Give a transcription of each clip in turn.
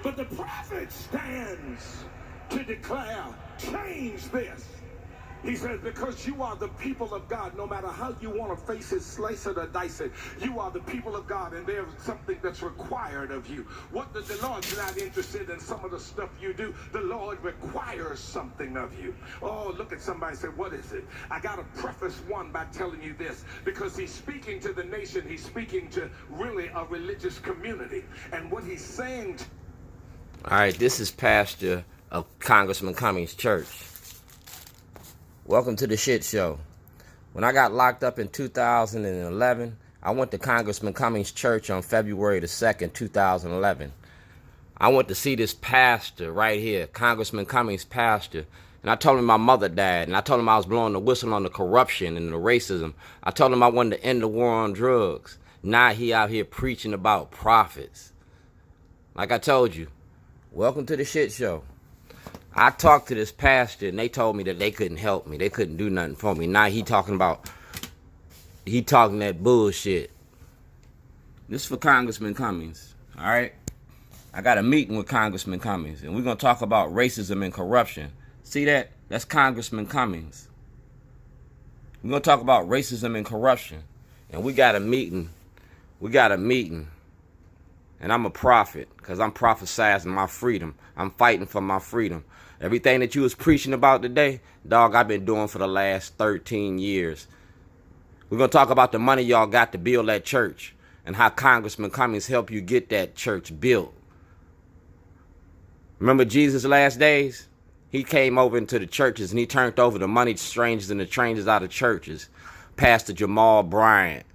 But the prophet stands to declare, change this. He says, because you are the people of God, no matter how you want to face it, slice it, or dice it, you are the people of God, and there's something that's required of you. What the Lord's not interested in some of the stuff you do. The Lord requires something of you. Oh, look at somebody and say, what is it? I got to preface one by telling you this, because he's speaking to the nation. He's speaking to really a religious community. And what he's saying... All right, this is Pastor of Congressman Cummings' church. Welcome to the shit show. When I got locked up in 2011, I went to Congressman Cummings' church on February the 2nd, 2011. I went to see this pastor right here, Congressman Cummings' pastor, and I told him my mother died, and I told him I was blowing the whistle on the corruption and the racism. I told him I wanted to end the war on drugs. Now he out here preaching about profits. Like I told you, welcome to the shit show. I talked to this pastor, and they told me that they couldn't help me. They couldn't do nothing for me. Now he talking that bullshit. This is for Congressman Cummings, all right? I got a meeting with Congressman Cummings, and we're going to talk about racism and corruption. See that? That's Congressman Cummings. We're going to talk about racism and corruption, and we got a meeting. And I'm a prophet, because I'm prophesizing my freedom. I'm fighting for my freedom. Everything that you was preaching about today, dog, I've been doing for the last 13 years. We're going to talk about the money y'all got to build that church and how Congressman Cummings helped you get that church built. Remember Jesus' last days? He came over into the churches and he turned over the money strangers and the strangers out of churches. Pastor Jamal Bryant.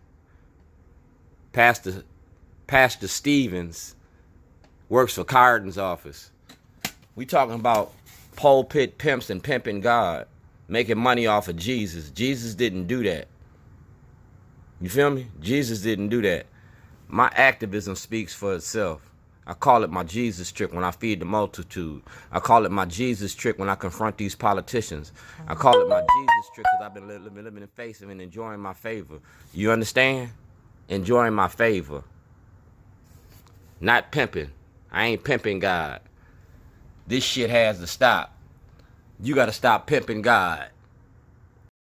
Pastor Stevens works for Carden's office. We talking about pulpit pimps and pimping God, making money off of Jesus. Jesus didn't do that. You feel me? Jesus didn't do that. My activism speaks for itself. I call it my Jesus trick when I feed the multitude. I call it my Jesus trick when I confront these politicians. I call it my Jesus trick because I've been living in face of and enjoying my favor. You understand? Enjoying my favor. Not pimping. I ain't pimping God. This shit has to stop. You got to stop pimping God.